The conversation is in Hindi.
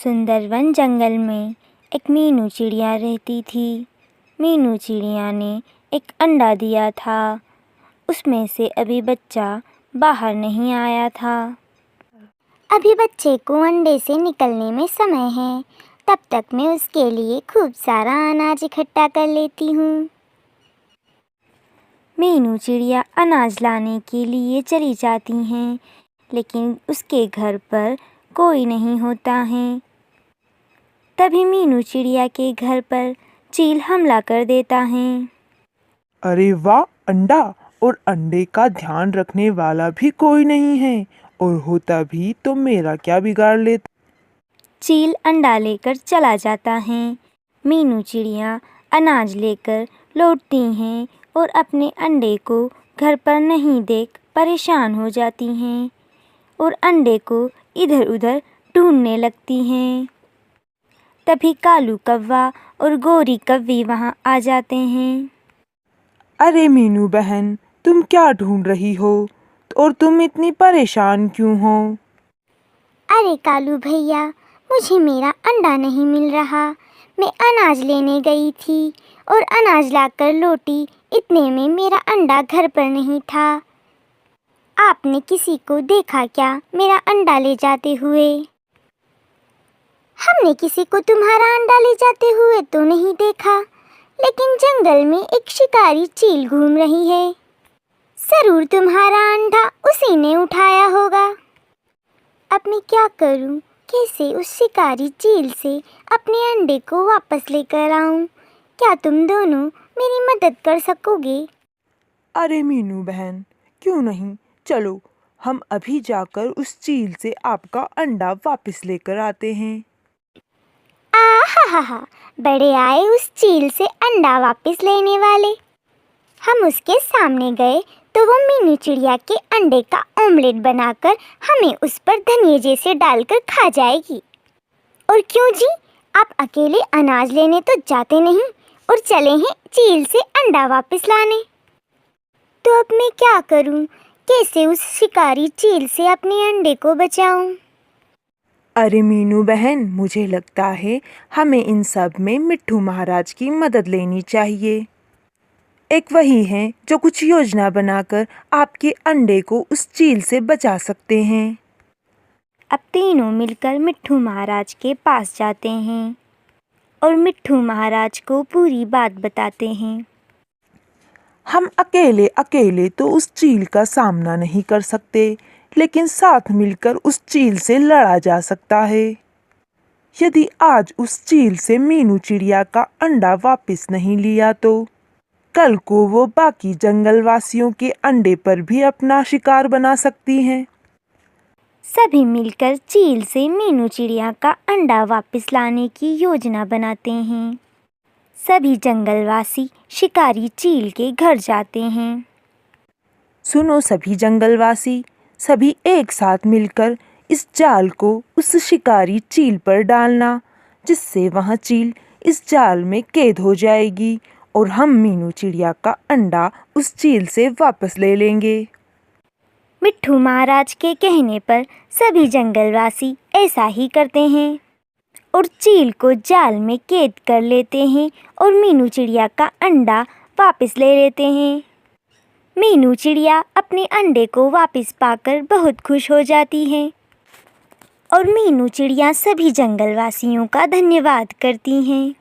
सुंदर वन जंगल में एक मीनू चिड़िया रहती थी। मीनू चिड़िया ने एक अंडा दिया था। उसमें से अभी बच्चा बाहर नहीं आया था। अभी बच्चे को अंडे से निकलने में समय है, तब तक मैं उसके लिए खूब सारा अनाज इकट्ठा कर लेती हूँ। मीनू चिड़िया अनाज लाने के लिए चली जाती हैं, लेकिन उसके घर पर कोई नहीं होता है। तभी मीनू चिड़िया के घर पर चील हमला कर देता है। अरे वाह, अंडा! और अंडे का ध्यान रखने वाला भी कोई नहीं है, और होता भी तो मेरा क्या बिगाड़ लेता। चील अंडा लेकर चला जाता है। मीनू चिड़िया अनाज लेकर लौटती हैं और अपने अंडे को घर पर नहीं देख परेशान हो जाती हैं और अंडे को इधर उधर ढूंढने लगती हैं। तभी कालू कौवा और गोरी कौवी वहाँ आ जाते हैं। अरे मीनू बहन, तुम क्या ढूंढ रही हो और तुम इतनी परेशान क्यों हो? अरे कालू भैया, मुझे मेरा अंडा नहीं मिल रहा। मैं अनाज लेने गई थी और अनाज लाकर लौटी, इतने में मेरा अंडा घर पर नहीं था। आपने किसी को देखा क्या मेरा अंडा ले जाते हुए? हमने किसी को तुम्हारा अंडा ले जाते हुए तो नहीं देखा, लेकिन जंगल में एक शिकारी चील घूम रही है। जरूर तुम्हारा अंडा उसी ने उठाया होगा। अब मैं क्या करूं? कैसे उस शिकारी चील से अपने अंडे को वापस लेकर आऊं? क्या तुम दोनों मेरी मदद कर सकोगे? अरे मीनू बहन, क्यों नहीं, चलो हम अभी जाकर उस चील से आपका अंडा वापस लेकर आते हैं। आहा, बड़े आए उस चील से अंडा वापस लेने वाले। हम उसके सामने गए तो वो मीनू चिड़िया के अंडे का ऑमलेट बनाकर हमें उस पर धनिया जैसे डालकर खा जाएगी। और क्यों जी, आप अकेले अनाज लेने तो जाते नहीं और चले हैं चील से अंडा वापस लाने। तो अब मैं क्या करूं? कैसे उस शिकारी चील से अपने अंडे को बचाऊं? अरे मीनू बहन, मुझे लगता है हमें इन सब में मिट्ठू महाराज की मदद लेनी चाहिए। एक वही हैं जो कुछ योजना बनाकर आपके अंडे को उस चील से बचा सकते हैं। अब तीनों मिलकर मिट्ठू महाराज के पास जाते हैं और मिट्ठू महाराज को पूरी बात बताते हैं। हम अकेले अकेले तो उस चील का सामना नहीं कर सकते, लेकिन साथ मिलकर उस चील से लड़ा जा सकता है। यदि आज उस चील से मीनू चिड़िया का अंडा वापस नहीं लिया तो कल को वो बाकी जंगलवासियों के अंडे पर भी अपना शिकार बना सकती हैं। सभी मिलकर चील से मीनू चिड़िया का अंडा वापस लाने की योजना बनाते हैं। सभी जंगलवासी शिकारी चील के घर जाते हैं। सुनो सभी जंगलवासी, सभी एक साथ मिलकर इस जाल को उस शिकारी चील पर डालना, जिससे वह चील इस जाल में कैद हो जाएगी और हम मीनू चिड़िया का अंडा उस चील से वापस ले लेंगे। मिट्ठू महाराज के कहने पर सभी जंगलवासी ऐसा ही करते हैं और चील को जाल में कैद कर लेते हैं और मीनू चिड़िया का अंडा वापस ले लेते हैं। मीनू चिड़िया अपने अंडे को वापस पाकर बहुत खुश हो जाती है और मीनू चिड़िया सभी जंगलवासियों का धन्यवाद करती हैं।